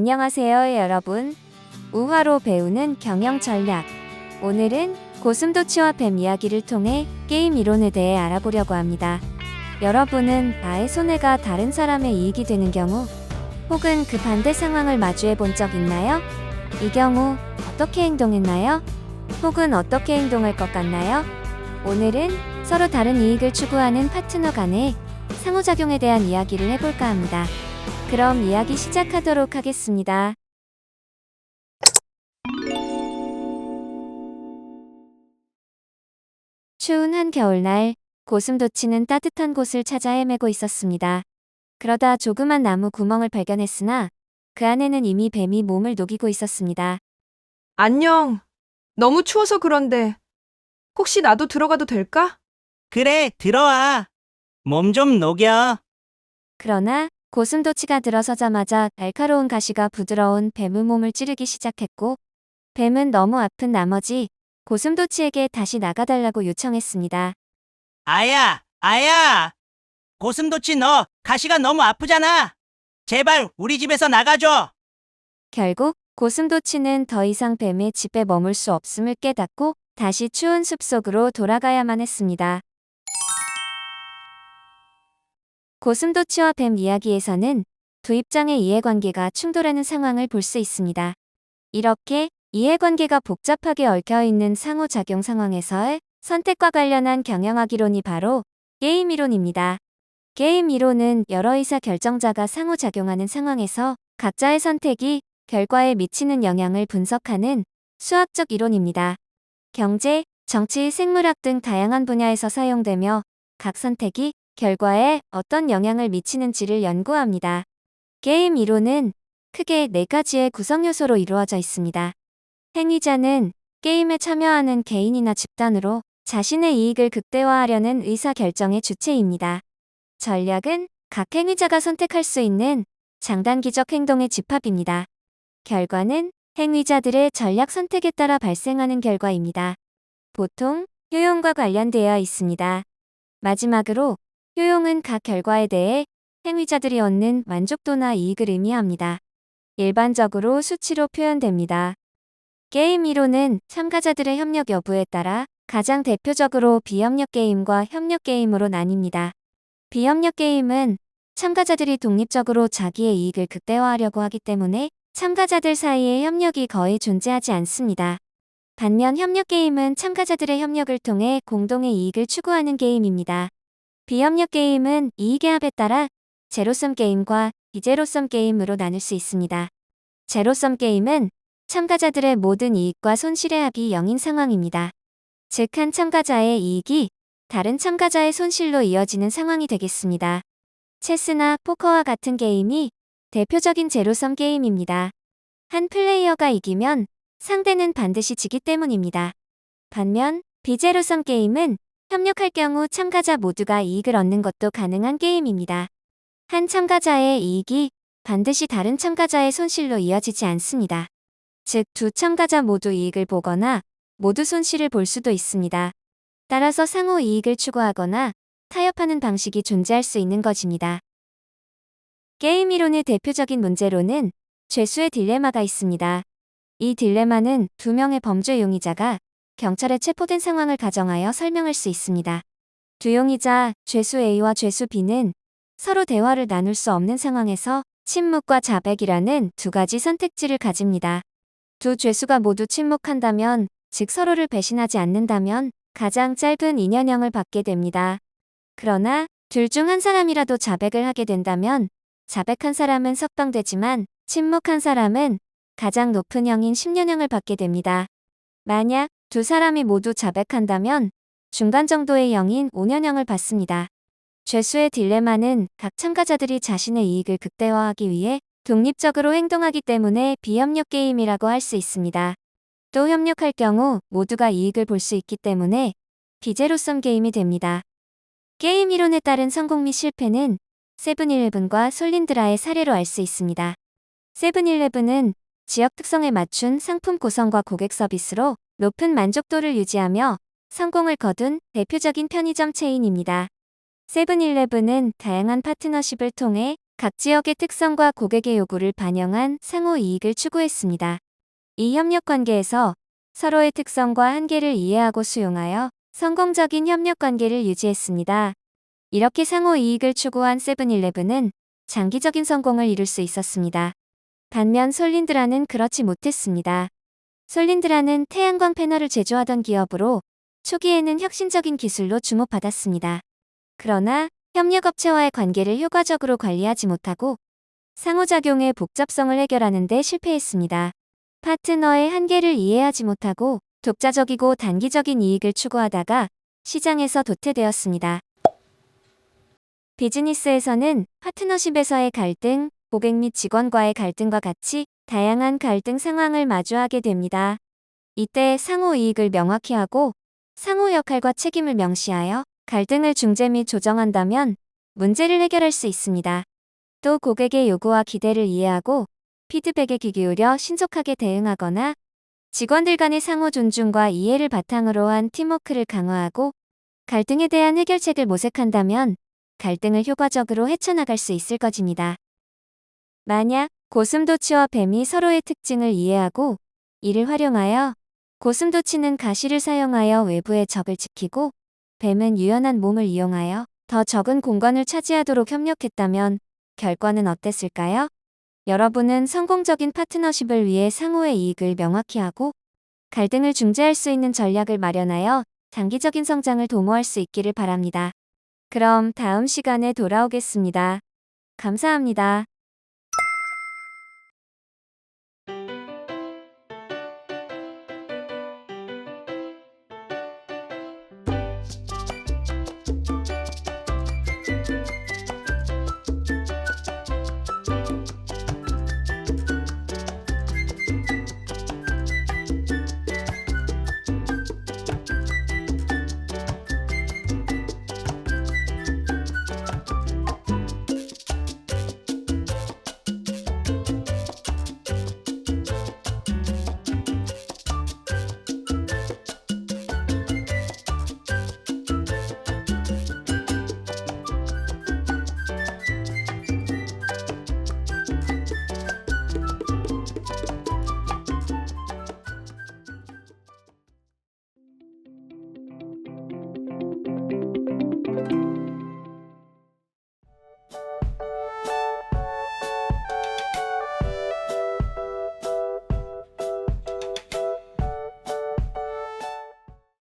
안녕하세요, 여러분. 우화로 배우는 경영 전략. 오늘은 고슴도치와 뱀 이야기를 통해 게임 이론에 대해 알아보려고 합니다. 여러분은 나의 손해가 다른 사람의 이익이 되는 경우, 혹은 그 반대 상황을 마주해 본 적 있나요? 이 경우 어떻게 행동했나요? 혹은 어떻게 행동할 것 같나요? 오늘은 서로 다른 이익을 추구하는 파트너 간의 상호작용에 대한 이야기를 해볼까 합니다. 그럼 이야기 시작하도록 하겠습니다. 추운 한 겨울날, 고슴도치는 따뜻한 곳을 찾아 헤매고 있었습니다. 그러다 조그만 나무 구멍을 발견했으나 그 안에는 이미 뱀이 몸을 녹이고 있었습니다. 안녕. 너무 추워서 그런데 혹시 나도 들어가도 될까? 그래, 들어와. 몸 좀 녹여. 그러나 고슴도치가 들어서자마자 날카로운 가시가 부드러운 뱀의 몸을 찌르기 시작했고, 뱀은 너무 아픈 나머지 고슴도치에게 다시 나가달라고 요청했습니다. 아야! 고슴도치 너 가시가 너무 아프잖아. 제발 우리 집에서 나가줘. 결국 고슴도치는 더 이상 뱀의 집에 머물 수 없음을 깨닫고 다시 추운 숲속으로 돌아가야만 했습니다. 고슴도치와 뱀 이야기에서는 두 입장의 이해관계가 충돌하는 상황을 볼 수 있습니다. 이렇게 이해관계가 복잡하게 얽혀있는 상호작용 상황에서의 선택과 관련한 경영학 이론이 바로 게임 이론입니다. 게임 이론은 여러 의사 결정자가 상호작용하는 상황에서 각자의 선택이 결과에 미치는 영향을 분석하는 수학적 이론입니다. 경제, 정치, 생물학 등 다양한 분야에서 사용되며 각 선택이 결과에 어떤 영향을 미치는지를 연구합니다. 게임 이론은 크게 4가지의 구성 요소로 이루어져 있습니다. 행위자는 게임에 참여하는 개인이나 집단으로 자신의 이익을 극대화하려는 의사결정의 주체입니다. 전략은 각 행위자가 선택할 수 있는 장단기적 행동의 집합입니다. 결과는 행위자들의 전략 선택에 따라 발생하는 결과입니다. 보통 효용과 관련되어 있습니다. 마지막으로 효용은 각 결과에 대해 행위자들이 얻는 만족도나 이익을 의미합니다. 일반적으로 수치로 표현됩니다. 게임 이론은 참가자들의 협력 여부에 따라 가장 대표적으로 비협력 게임과 협력 게임으로 나뉩니다. 비협력 게임은 참가자들이 독립적으로 자기의 이익을 극대화하려고 하기 때문에 참가자들 사이에 협력이 거의 존재하지 않습니다. 반면 협력 게임은 참가자들의 협력을 통해 공동의 이익을 추구하는 게임입니다. 비협력 게임은 이익의 합에 따라 제로섬 게임과 비제로섬 게임으로 나눌 수 있습니다. 제로섬 게임은 참가자들의 모든 이익과 손실의 합이 0인 상황입니다. 즉, 한 참가자의 이익이 다른 참가자의 손실로 이어지는 상황이 되겠습니다. 체스나 포커와 같은 게임이 대표적인 제로섬 게임입니다. 한 플레이어가 이기면 상대는 반드시 지기 때문입니다. 반면 비제로섬 게임은 협력할 경우 참가자 모두가 이익을 얻는 것도 가능한 게임입니다. 한 참가자의 이익이 반드시 다른 참가자의 손실로 이어지지 않습니다. 즉, 두 참가자 모두 이익을 보거나 모두 손실을 볼 수도 있습니다. 따라서 상호 이익을 추구하거나 타협하는 방식이 존재할 수 있는 것입니다. 게임 이론의 대표적인 문제로는 죄수의 딜레마가 있습니다. 이 딜레마는 두 명의 범죄 용의자가 경찰에 체포된 상황을 가정하여 설명할 수 있습니다. 두 용의자, 죄수 A와 죄수 B는 서로 대화를 나눌 수 없는 상황에서 침묵과 자백이라는 두 가지 선택지를 가집니다. 두 죄수가 모두 침묵한다면, 즉 서로를 배신하지 않는다면 가장 짧은 2년형을 받게 됩니다. 그러나 둘 중 한 사람이라도 자백을 하게 된다면 자백한 사람은 석방되지만 침묵한 사람은 가장 높은 형인 10년형을 받게 됩니다. 만약 두 사람이 모두 자백한다면 중간 정도의 형인 5년형을 받습니다. 죄수의 딜레마는 각 참가자들이 자신의 이익을 극대화하기 위해 독립적으로 행동하기 때문에 비협력 게임이라고 할 수 있습니다. 또 협력할 경우 모두가 이익을 볼 수 있기 때문에 비제로섬 게임이 됩니다. 게임 이론에 따른 성공 및 실패는 세븐일레븐과 솔린드라의 사례로 알 수 있습니다. 세븐일레븐은 지역 특성에 맞춘 상품 구성과 고객 서비스로 높은 만족도를 유지하며 성공을 거둔 대표적인 편의점 체인입니다. 세븐일레븐은 다양한 파트너십을 통해 각 지역의 특성과 고객의 요구를 반영한 상호 이익을 추구했습니다. 이 협력 관계에서 서로의 특성과 한계를 이해하고 수용하여 성공적인 협력 관계를 유지했습니다. 이렇게 상호 이익을 추구한 세븐일레븐은 장기적인 성공을 이룰 수 있었습니다. 반면 솔린드라는 그렇지 못했습니다. 솔린드라는 태양광 패널을 제조하던 기업으로 초기에는 혁신적인 기술로 주목받았습니다. 그러나 협력업체와의 관계를 효과적으로 관리하지 못하고 상호작용의 복잡성을 해결하는 데 실패했습니다. 파트너의 한계를 이해하지 못하고 독자적이고 단기적인 이익을 추구하다가 시장에서 도태되었습니다. 비즈니스에서는 파트너십에서의 갈등, 고객 및 직원과의 갈등과 같이 다양한 갈등 상황을 마주하게 됩니다. 이때 상호 이익을 명확히 하고 상호 역할과 책임을 명시하여 갈등을 중재 및 조정한다면 문제를 해결할 수 있습니다. 또 고객의 요구와 기대를 이해하고 피드백에 귀 기울여 신속하게 대응하거나 직원들 간의 상호 존중과 이해를 바탕으로 한 팀워크를 강화하고 갈등에 대한 해결책을 모색한다면 갈등을 효과적으로 헤쳐나갈 수 있을 것입니다. 만약 고슴도치와 뱀이 서로의 특징을 이해하고 이를 활용하여 고슴도치는 가시를 사용하여 외부의 적을 지키고 뱀은 유연한 몸을 이용하여 더 적은 공간을 차지하도록 협력했다면 결과는 어땠을까요? 여러분은 성공적인 파트너십을 위해 상호의 이익을 명확히 하고 갈등을 중재할 수 있는 전략을 마련하여 장기적인 성장을 도모할 수 있기를 바랍니다. 그럼 다음 시간에 돌아오겠습니다. 감사합니다.